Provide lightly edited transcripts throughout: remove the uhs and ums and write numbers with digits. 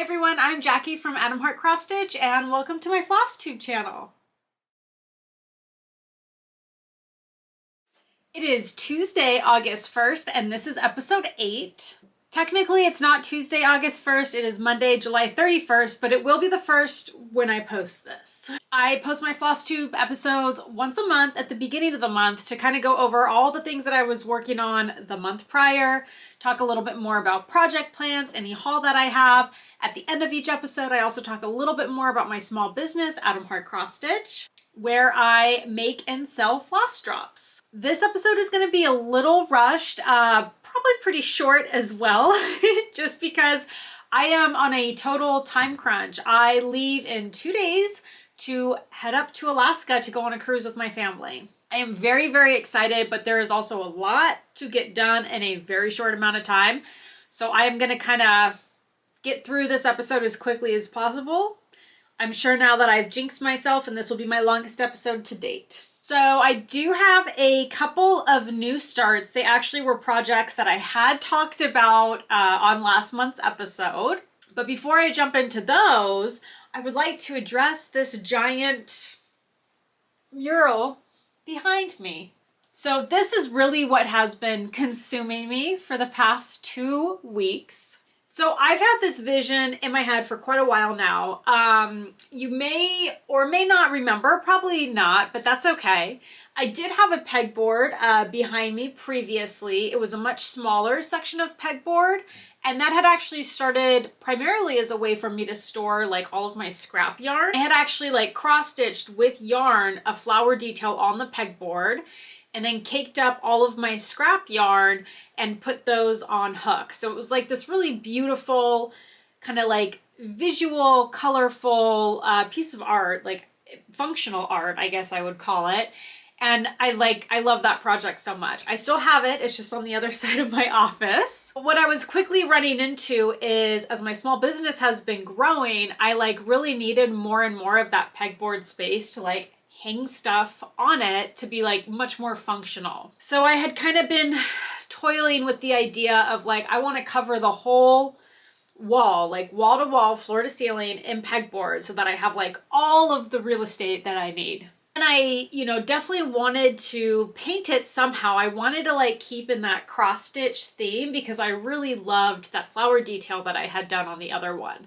Hi everyone, I'm Jackie from Adam Heart Cross Stitch and welcome to my Flosstube channel. It is Tuesday, August 1st, and this is episode 8. Technically, it's not Tuesday, August 1st, it is Monday, July 31st, but it will be the first when I post this. I post my Flosstube episodes once a month at the beginning of the month to kind of go over all the things that I was working on the month prior, talk a little bit more about project plans, any haul that I have. At the end of each episode, I also talk a little bit more about my small business, Adam Heart Cross Stitch, where I make and sell floss drops. This episode is going to be a little rushed, probably pretty short as well, just because I am on a total time crunch. I leave in 2 days to head up to Alaska to go on a cruise with my family. I am very, very excited, but there is also a lot to get done in a very short amount of time. So I am going to kind of get through this episode as quickly as possible. I'm sure now that I've jinxed myself and this will be my longest episode to date. So I do have a couple of new starts. They actually were projects that I had talked about on last month's episode. But before I jump into those, I would like to address this giant mural behind me. So this is really what has been consuming me for the past 2 weeks. So I've had this vision in my head for quite a while now. You may or may not remember, probably not, but that's okay. I did have a pegboard behind me previously. It was a much smaller section of pegboard, and that had actually started primarily as a way for me to store like all of my scrap yarn. I had actually like cross-stitched with yarn a flower detail on the pegboard, and then caked up all of my scrap yarn and put those on hooks. So it was like this really beautiful, kind of like visual, colorful piece of art, like functional art, I guess I would call it. And I love that project so much. I still have it, it's just on the other side of my office. What I was quickly running into is, as my small business has been growing, I like really needed more and more of that pegboard space to like hang stuff on it to be like much more functional. So I had kind of been toiling with the idea of like, I want to cover the whole wall, like wall to wall, floor to ceiling in pegboard so that I have like all of the real estate that I need. And I, definitely wanted to paint it somehow. I wanted to like keep in that cross stitch theme because I really loved that flower detail that I had done on the other one.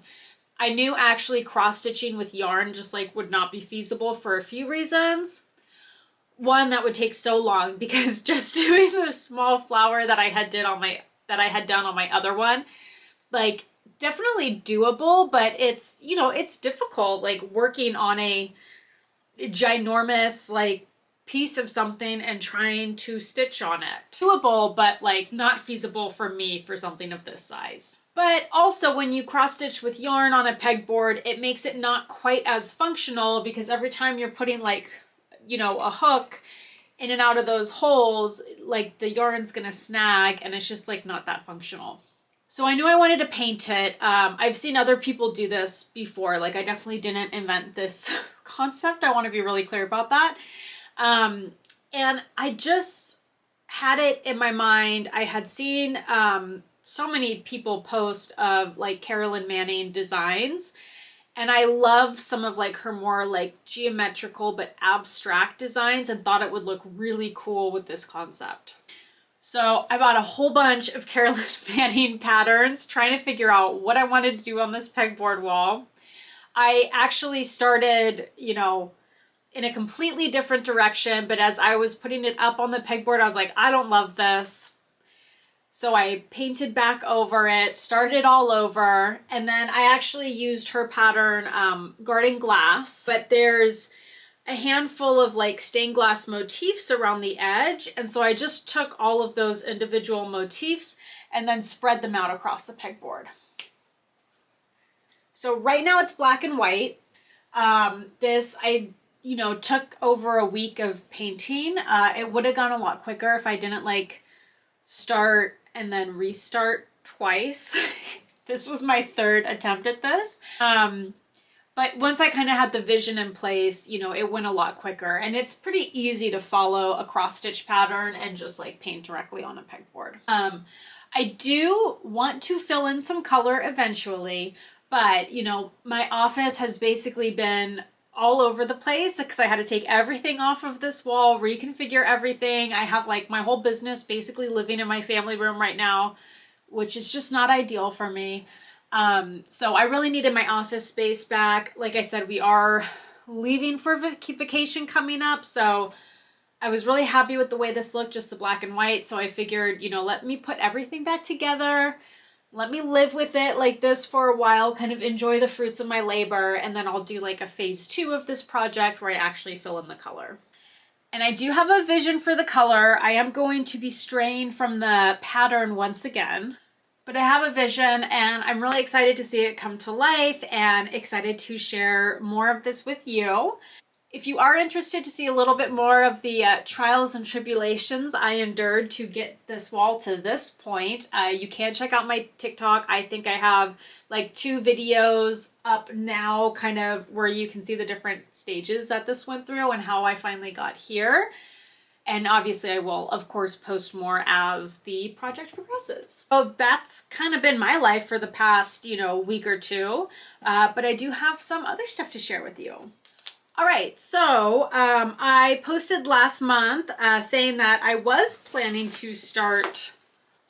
I knew actually cross-stitching with yarn just like would not be feasible for a few reasons. One, that would take so long because just doing the small flower that I had done on my other one, like definitely doable, but it's, it's difficult like working on a ginormous like piece of something and trying to stitch on it. Doable, but like not feasible for me for something of this size. But also when you cross stitch with yarn on a pegboard, it makes it not quite as functional because every time you're putting like, a hook in and out of those holes, like the yarn's gonna snag and it's just like not that functional. So I knew I wanted to paint it. I've seen other people do this before. Like I definitely didn't invent this concept. I want to be really clear about that. And I just had it in my mind. I had seen so many people post of like Carolyn Manning designs, and I loved some of like her more like geometrical but abstract designs and thought it would look really cool with this concept. So I bought a whole bunch of Carolyn Manning patterns trying to figure out what I wanted to do on this pegboard wall. I actually started, in a completely different direction, but as I was putting it up on the pegboard, I was like, I don't love this. So I painted back over it, started all over, and then I actually used her pattern, Garden Glass, but there's a handful of like stained glass motifs around the edge, and so I just took all of those individual motifs and then spread them out across the pegboard. So right now it's black and white. This I took over a week of painting. It would have gone a lot quicker if I didn't like start and then restart twice. This was my 3rd attempt at this. But once I kind of had the vision in place, it went a lot quicker, and it's pretty easy to follow a cross stitch pattern and just like paint directly on a pegboard. I do want to fill in some color eventually, But, you know, my office has basically been all over the place because I had to take everything off of this wall, reconfigure everything. I have like my whole business basically living in my family room right now, which is just not ideal for me. So I really needed my office space back. Like I said, we are leaving for vacation coming up, so I was really happy with the way this looked, just the black and white. So I figured, you know, let me put everything back together. Let me live with it like this for a while, kind of enjoy the fruits of my labor, and then I'll do like a phase 2 of this project where I actually fill in the color. And I do have a vision for the color. I am going to be straying from the pattern once again, but I have a vision and I'm really excited to see it come to life and excited to share more of this with you. If you are interested to see a little bit more of the trials and tribulations I endured to get this wall to this point, you can check out my TikTok. I think I have like 2 videos up now, kind of where you can see the different stages that this went through and how I finally got here. And obviously I will, of course, post more as the project progresses. So that's kind of been my life for the past, you know, week or two. But I do have some other stuff to share with you. All right, so I posted last month saying that I was planning to start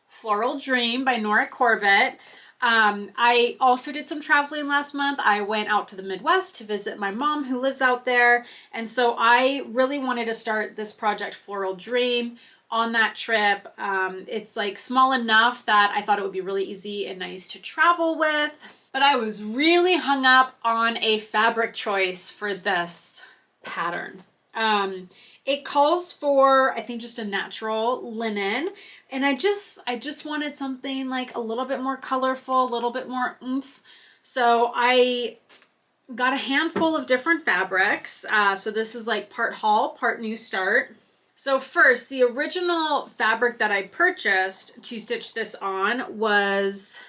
Floral Dream by Nora Corbet. I also did some traveling last month. I went out to the Midwest to visit my mom who lives out there. And so I really wanted to start this project Floral Dream on that trip. It's like small enough that I thought it would be really easy and nice to travel with. But I was really hung up on a fabric choice for this pattern. It calls for, I think, just a natural linen. And I just wanted something like a little bit more colorful, a little bit more oomph. So I got a handful of different fabrics. So this is like part haul, part new start. So first, the original fabric that I purchased to stitch this on was...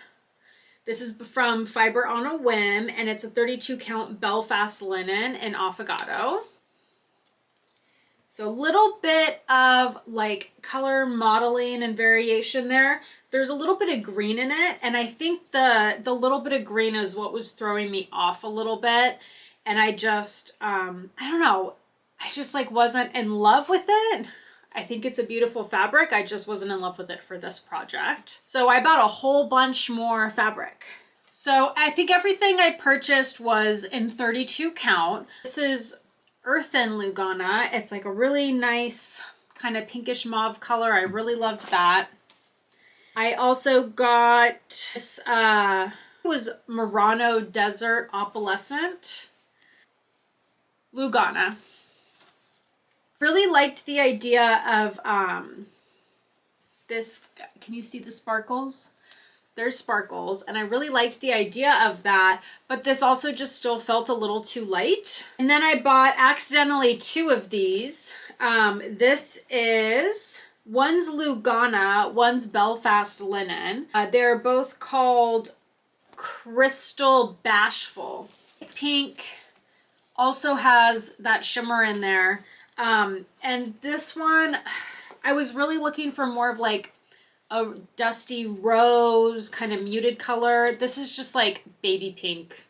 This is from Fiber on a Whim, and it's a 32 count Belfast linen in Afghan. So a little bit of like color modeling and variation there. There's a little bit of green in it, and I think the little bit of green is what was throwing me off a little bit. And I just, I don't know, I just like wasn't in love with it. I think it's a beautiful fabric. I just wasn't in love with it for this project. So I bought a whole bunch more fabric. So I think everything I purchased was in 32 count. This is Earthen Lugana. It's like a really nice kind of pinkish mauve color. I really loved that. I also got this, it was Murano Desert Opalescent Lugana. Really liked the idea of this. Can you see the sparkles? There's sparkles, and I really liked the idea of that, but this also just still felt a little too light. And then I bought accidentally 2 of these. This is, one's Lugana, one's Belfast linen. They're both called Crystal Bashful. Pink also has that shimmer in there. And this one, I was really looking for more of like a dusty rose kind of muted color. This is just like baby pink.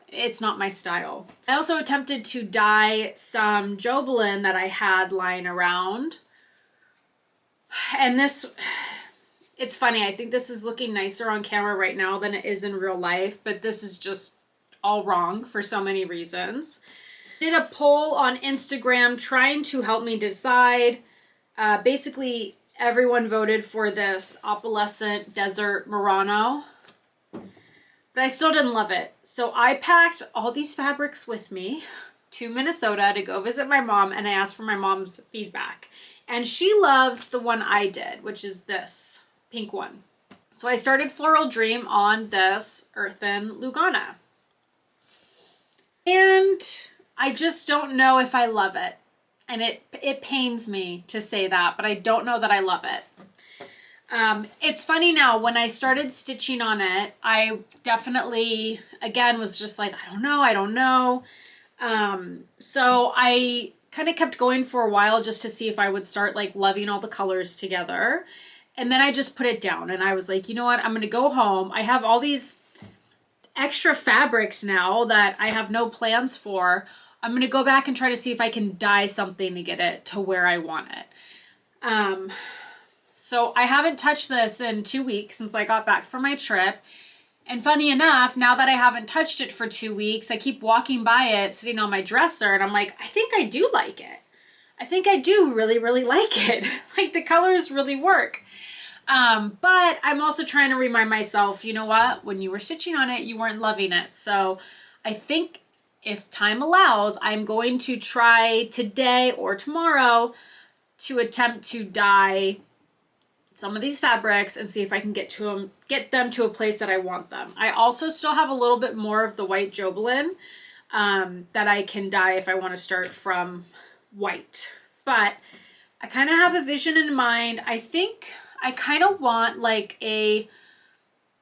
It's not my style. I also attempted to dye some Jobelin that I had lying around. And this, it's funny, I think this is looking nicer on camera right now than it is in real life, but this is just all wrong for so many reasons. Did a poll on Instagram trying to help me decide. Basically, everyone voted for this Opalescent Desert Murano, but I still didn't love it. So I packed all these fabrics with me to Minnesota to go visit my mom, and I asked for my mom's feedback. And she loved the one I did, which is this pink one. So I started Floral Dream on this Earthen Lugana. And I just don't know if I love it. And it pains me to say that, but I don't know that I love it. It's funny now, when I started stitching on it, I definitely, again, was just like, I don't know. So I kind of kept going for a while just to see if I would start like loving all the colors together. And then I just put it down and I was like, you know what? I'm going to go home. I have all these extra fabrics now that I have no plans for, I'm going to go back and try to see if I can dye something to get it to where I want it. So I haven't touched this in 2 weeks since I got back from my trip. And funny enough, now that I haven't touched it for 2 weeks, I keep walking by it sitting on my dresser and I'm like, I think I do like it. I think I do really, really like it. Like the colors really work. But I'm also trying to remind myself, you know what? When you were stitching on it, you weren't loving it. So I think if time allows, I'm going to try today or tomorrow to attempt to dye some of these fabrics and see if I can get them to a place that I want them. I also still have a little bit more of the white Jobelin that I can dye if I want to start from white. But I kind of have a vision in mind. I think I kind of want like a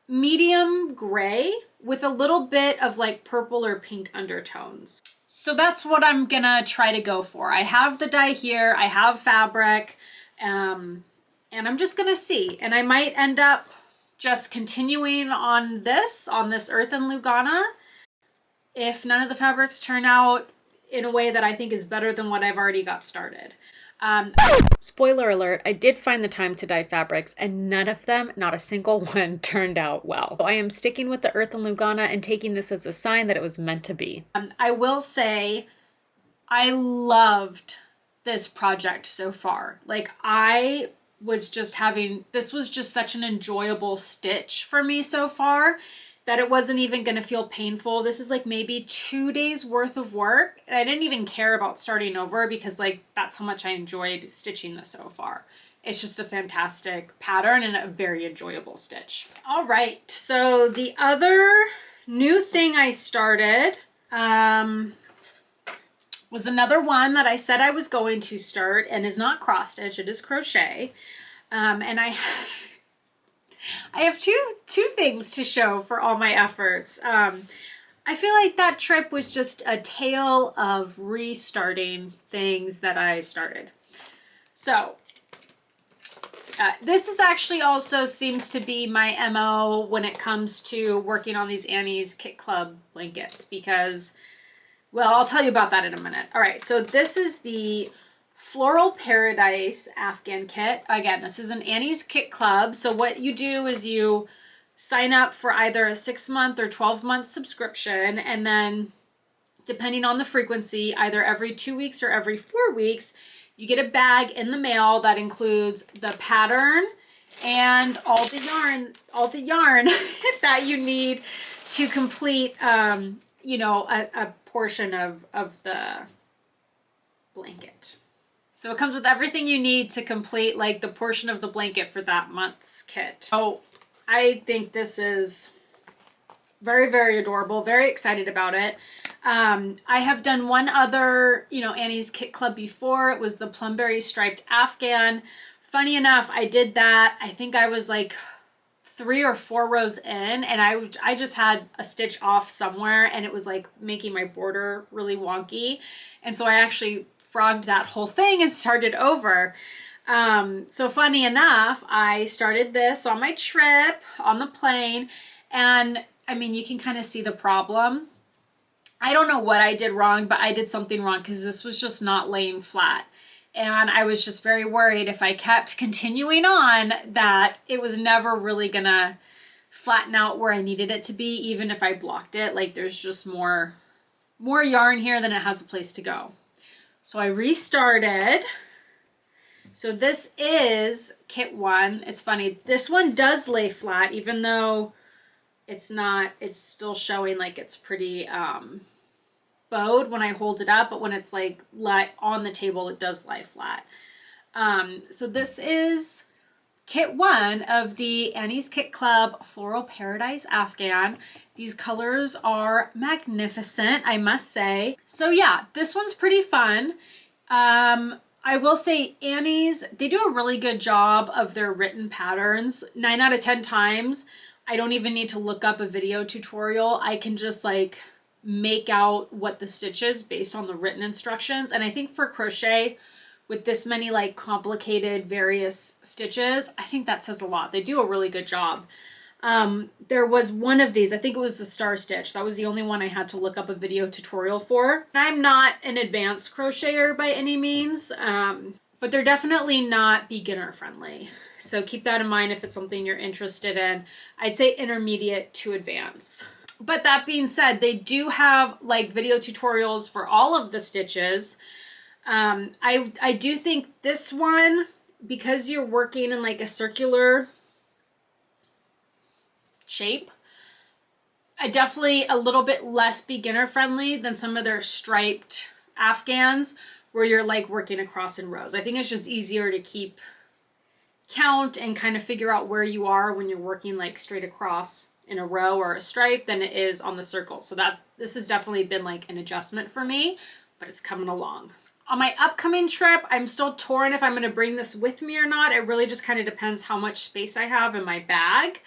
medium gray with a little bit of like purple or pink undertones. So that's what I'm gonna try to go for. I have the dye here, I have fabric, and I'm just gonna see. And I might end up just continuing on this Earth and Lugana if none of the fabrics turn out in a way that I think is better than what I've already got started. Spoiler alert, I did find the time to dye fabrics and none of them, not a single one, turned out well. So I am sticking with the Earth and Lugana and taking this as a sign that it was meant to be. I will say I loved this project so far. Like I was just this was just such an enjoyable stitch for me so far that it wasn't even going to feel painful. This is like maybe 2 days worth of work. And I didn't even care about starting over because like that's how much I enjoyed stitching this so far. It's just a fantastic pattern and a very enjoyable stitch. All right, so the other new thing I started was another one that I said I was going to start and is not cross stitch, it is crochet. And I have two things to show for all my efforts. I feel like that trip was just a tale of restarting things that I started. So this is actually also seems to be my MO when it comes to working on these Annie's Kit Club blankets because, well, I'll tell you about that in a minute. All right, so this is the Floral Paradise Afghan kit. Again, this is an Annie's Kit Club. So what you do is you sign up for either a 6-month or 12-month subscription, and then depending on the frequency, either every 2 weeks or every 4 weeks, you get a bag in the mail that includes the pattern and all the yarn that you need to complete, you know, a portion of the blanket. So it comes with everything you need to complete like the portion of the blanket for that month's kit. Oh, I think this is very, very adorable. Very excited about it. I have done one other, you know, Annie's Kit Club before. It was the Plumberry Striped Afghan. Funny enough, I did that. I think I was like 3 or 4 rows in and I just had a stitch off somewhere and it was like making my border really wonky. And so I actually frogged that whole thing and started over. So funny enough, I started this on my trip on the plane and I mean, you can kind of see the problem. I don't know what I did wrong, but I did something wrong because this was just not laying flat. And I was just very worried if I kept continuing on that it was never really gonna flatten out where I needed it to be, even if I blocked it. Like there's just more yarn here than it has a place to go. So I restarted. So this is kit 1. It's funny, this one does lay flat, even though it's not, it's still showing like it's pretty bowed when I hold it up, but when it's like on the table, it does lie flat. So this is kit 1 of the Annie's Kit Club Floral Paradise Afghan. These colors are magnificent, I must say. So yeah, this one's pretty fun. I will say Annie's, they do a really good job of their written patterns. 9 out of 10 times, I don't even need to look up a video tutorial. I can just like make out what the stitch is based on the written instructions. And I think for crochet, with this many like complicated various stitches, I think that says a lot. They do a really good job. There was one of these, I think it was the Star Stitch. That was the only one I had to look up a video tutorial for. I'm not an advanced crocheter by any means, but they're definitely not beginner friendly. So keep that in mind if it's something you're interested in. I'd say intermediate to advanced. But that being said, they do have like video tutorials for all of the stitches. I do think this one, because you're working in like a circular shape, definitely a little bit less beginner friendly than some of their striped Afghans where you're like working across in rows. I think it's just easier to keep count and kind of figure out where you are when you're working like straight across in a row or a stripe than it is on the circle. So this has definitely been like an adjustment for me, but it's coming along. On my upcoming trip, I'm still torn if I'm going to bring this with me or not. It really just kind of depends how much space I have in my bag.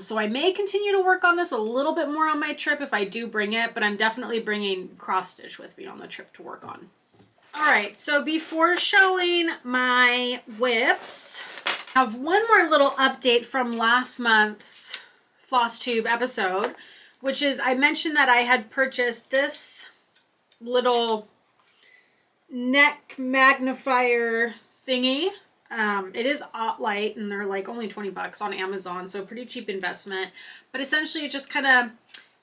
So I may continue to work on this a little bit more on my trip if I do bring it, but I'm definitely bringing cross stitch with me on the trip to work on. All right, so before showing my whips, I have one more little update from last month's Flosstube episode, which is I mentioned that I had purchased this little neck magnifier thingy. It is light and they're like only 20 bucks on Amazon, so pretty cheap investment. But essentially it just kind of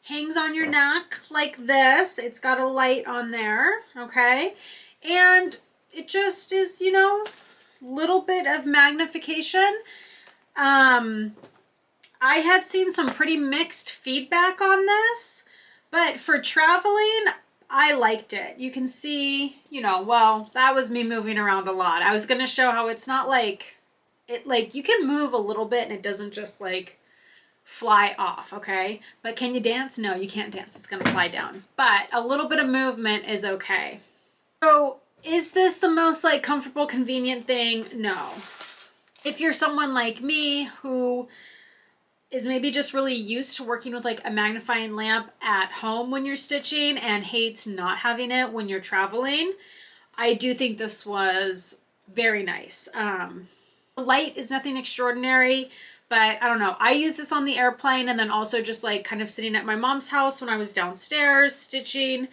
hangs on your neck like this. It's got a light on there, okay? And it just is, you know, little bit of magnification. I had seen some pretty mixed feedback on this, but for traveling, I liked it. You can see, you know, well, that was me moving around a lot. I was going to show how it's not like, you can move a little bit and it doesn't just like fly off, okay? But can you dance? No, you can't dance. It's going to fly down. But a little bit of movement is okay. So is this the most like comfortable, convenient thing? No. If you're someone like me who is maybe just really used to working with like a magnifying lamp at home when you're stitching and hates not having it when you're traveling, I do think this was very nice. The light is nothing extraordinary, but I don't know. I use this on the airplane and then also just like kind of sitting at my mom's house when I was downstairs stitching,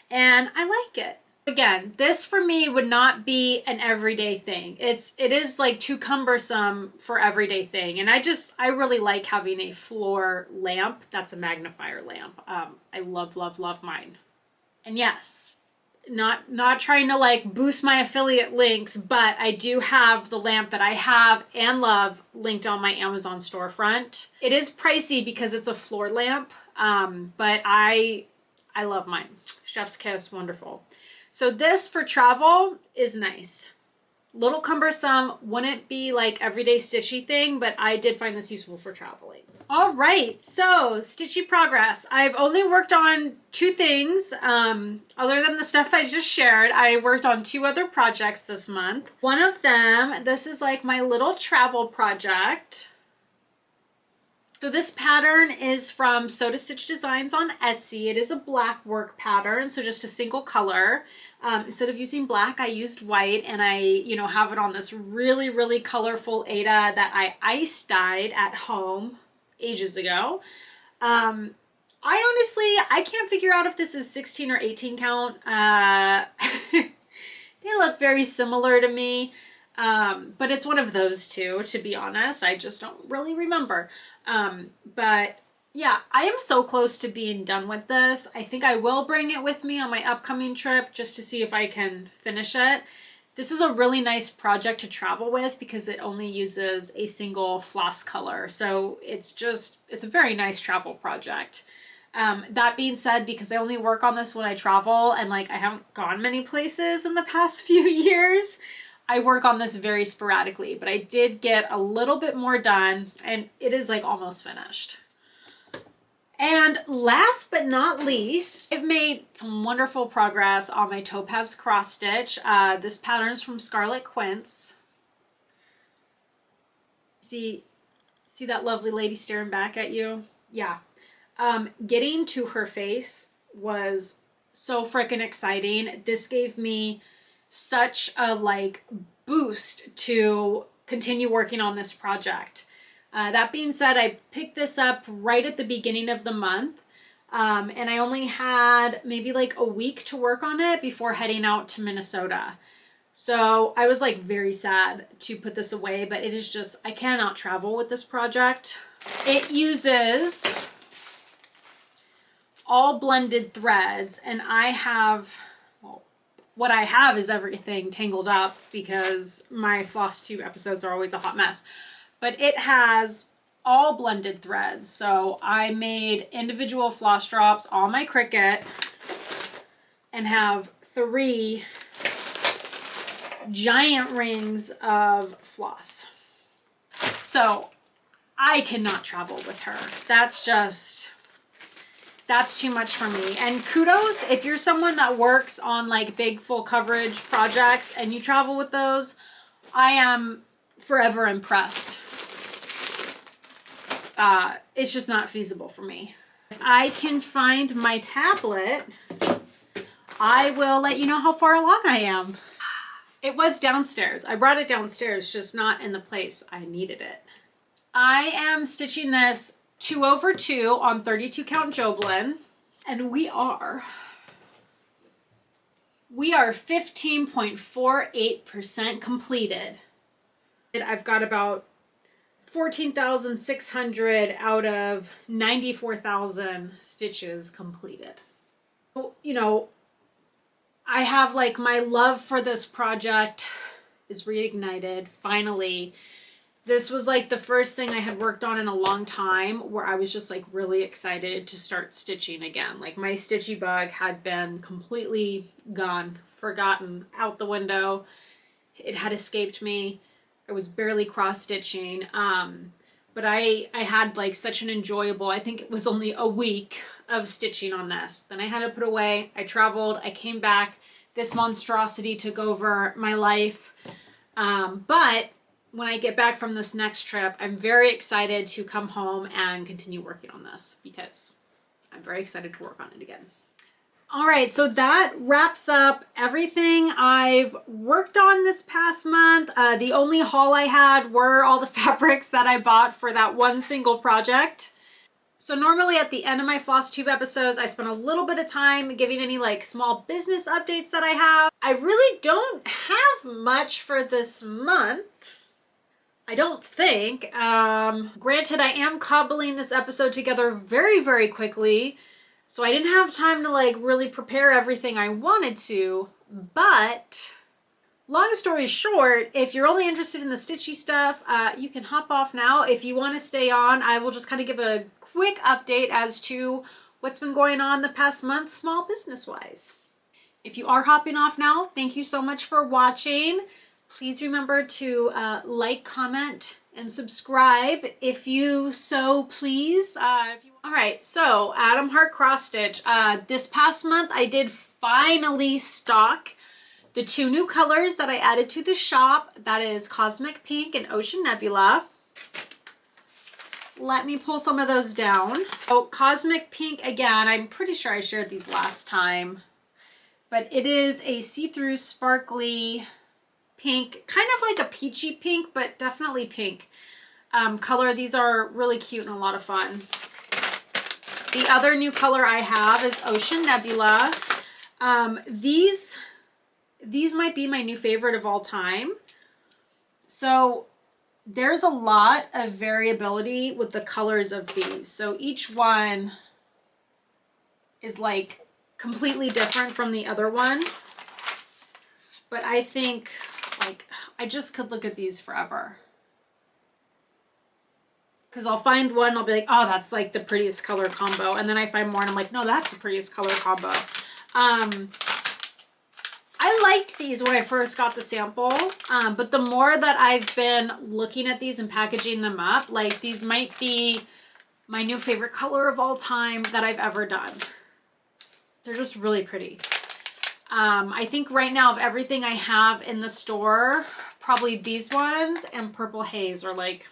and I like it. Again, this for me would not be an everyday thing. It is like too cumbersome for everyday thing. And I really like having a floor lamp that's a magnifier lamp. I love, love, love mine. And yes, not trying to like boost my affiliate links, but I do have the lamp that I have and love linked on my Amazon storefront. It is pricey because it's a floor lamp, but I love mine. Chef's kiss, wonderful. So this for travel is nice. Little cumbersome, wouldn't be like everyday stitchy thing, but I did find this useful for traveling. All right, so stitchy progress. I've only worked on 2 things. Other than the stuff I just shared, I worked on 2 other projects this month. One of them, this is like my little travel project. So this pattern is from SodaStitchDesigns on Etsy. It is a Blackwork pattern, so just a single color. Instead of using black, I used white, and I, you know, have it on this really, really colorful Aida that I ice dyed at home ages ago. I can't figure out if this is 16 or 18 count. They look very similar to me, but it's one of those 2, to be honest. I just don't really remember. But yeah, I am so close to being done with this. I think I will bring it with me on my upcoming trip just to see if I can finish it. This is a really nice project to travel with because it only uses a single floss color. So it's a very nice travel project. That being said, because I only work on this when I travel and like I haven't gone many places in the past few years, I work on this very sporadically, but I did get a little bit more done and it is like almost finished. And last but not least, I've made some wonderful progress on my Topaz cross stitch. This pattern's from Scarlet Quince. See that lovely lady staring back at you? Yeah. Getting to her face was so freaking exciting. This gave me such a like boost to continue working on this project. That being said, I picked this up right at the beginning of the month. And I only had maybe like a week to work on it before heading out to Minnesota. So I was like very sad to put this away, but it is just, I cannot travel with this project. It uses all blended threads, and I have, well, what I have is everything tangled up because my Flosstube episodes are always a hot mess. But it has all blended threads. So I made individual floss drops on my Cricut and have 3 giant rings of floss. So I cannot travel with her. That's too much for me. And kudos if you're someone that works on like big full coverage projects and you travel with those. I am forever impressed. It's just not feasible for me. If I can find my tablet, I will let you know how far along I am. It was downstairs. I brought it downstairs, just not in the place I needed it. I am stitching this 2/2 on 32 count Joblin, and we are 15.48% completed. I've got about 14,600 out of 94,000 stitches completed. You know, I have like my love for this project is reignited finally. This was like the first thing I had worked on in a long time where I was just like really excited to start stitching again. Like my stitchy bug had been completely gone, forgotten, out the window. It had escaped me. I was barely cross stitching. But I had like such an enjoyable, I think it was only a week of stitching on this. Then I had to put away. I traveled, I came back. This monstrosity took over my life. But when I get back from this next trip, I'm very excited to come home and continue working on this because I'm very excited to work on it again. All right, so that wraps up everything I've worked on this past month. The only haul I had were all the fabrics that I bought for that one single project. So normally at the end of my Flosstube episodes, I spend a little bit of time giving any like small business updates that I have. I really don't have much for this month. I don't think. Granted, I am cobbling this episode together very, very quickly. So I didn't have time to like really prepare everything I wanted to, but long story short, if you're only interested in the stitchy stuff, you can hop off now. If you want to stay on, I will just kind of give a quick update as to what's been going on the past month, small business wise. If you are hopping off now, thank you so much for watching. Please remember to like, comment, and subscribe if you so please. All right, so Adam Hart cross stitch. This past month I did finally stock the 2 new colors that I added to the shop. That is Cosmic Pink and Ocean Nebula. Let me pull some of those down. Oh, Cosmic Pink, again, I'm pretty sure I shared these last time, but it is a see-through sparkly pink, kind of like a peachy pink, but definitely pink color. These are really cute and a lot of fun. The other new color I have is Ocean Nebula. These might be my new favorite of all time. So there's a lot of variability with the colors of these. So each one is like completely different from the other one. But I think like I just could look at these forever. Because I'll find one, I'll be like, oh, that's like the prettiest color combo. And then I find more and I'm like, no, that's the prettiest color combo. I liked these when I first got the sample, but the more that I've been looking at these and packaging them up, like these might be my new favorite color of all time that I've ever done. They're just really pretty. I think right now of everything I have in the store, probably these ones and Purple Haze are like,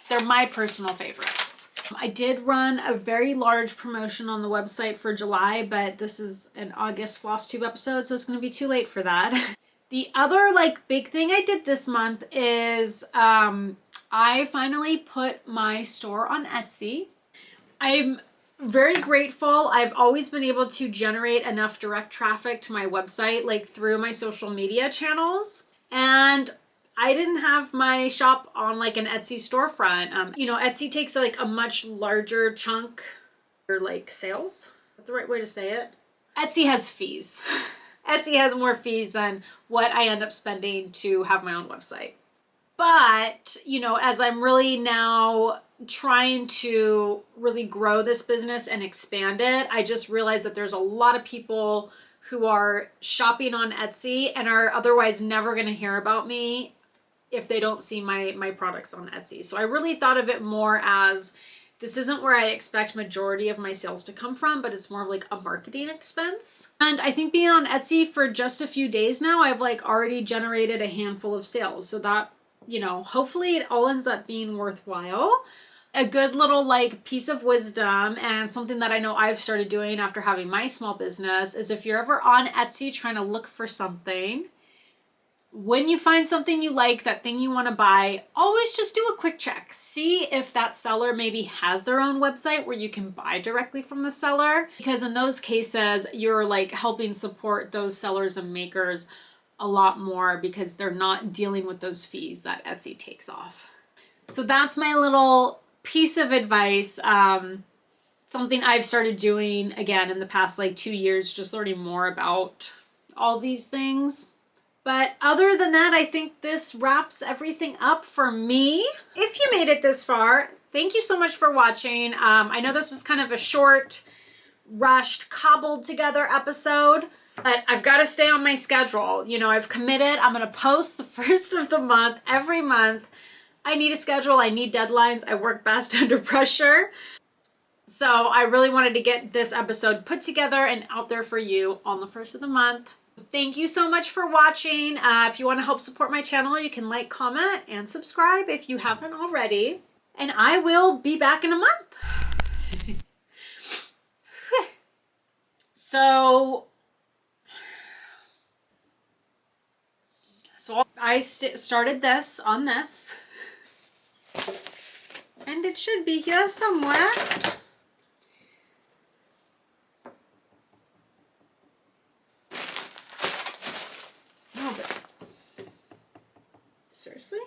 they're my personal favorites. I did run a very large promotion on the website for July, but this is an August Flosstube episode, so it's going to be too late for that. The other like big thing I did this month is I finally put my store on Etsy. I'm very grateful. I've always been able to generate enough direct traffic to my website, like through my social media channels. And I didn't have my shop on like an Etsy storefront. You know, Etsy takes like a much larger chunk or like sales. Is that the right way to say it? Etsy has fees. Etsy has more fees than what I end up spending to have my own website. But, you know, as I'm really now trying to really grow this business and expand it, I just realized that there's a lot of people who are shopping on Etsy and are otherwise never going to hear about me if they don't see my products on Etsy. So I really thought of it more as this isn't where I expect majority of my sales to come from, but it's more of like a marketing expense. And I think being on Etsy for just a few days now, I've like already generated a handful of sales. So that, you know, hopefully it all ends up being worthwhile. A good little like piece of wisdom and something that I know I've started doing after having my small business is if you're ever on Etsy trying to look for something, when you find something you like, that thing you want to buy, always just do a quick check. See if that seller maybe has their own website where you can buy directly from the seller. Because in those cases, you're like helping support those sellers and makers a lot more because they're not dealing with those fees that Etsy takes off. So that's my little piece of advice. Something I've started doing again in the past like 2 years, just learning more about all these things. But other than that, I think this wraps everything up for me. If you made it this far, thank you so much for watching. I know this was kind of a short, rushed, cobbled together episode, but I've got to stay on my schedule. You know, I've committed. I'm going to post the first of the month every month. I need a schedule. I need deadlines. I work best under pressure. So I really wanted to get this episode put together and out there for you on the first of the month. Thank you so much for watching. If you want to help support my channel, you can like, comment, and subscribe if you haven't already. And I will be back in a month. So I started this on this. And it should be here somewhere. No, but seriously?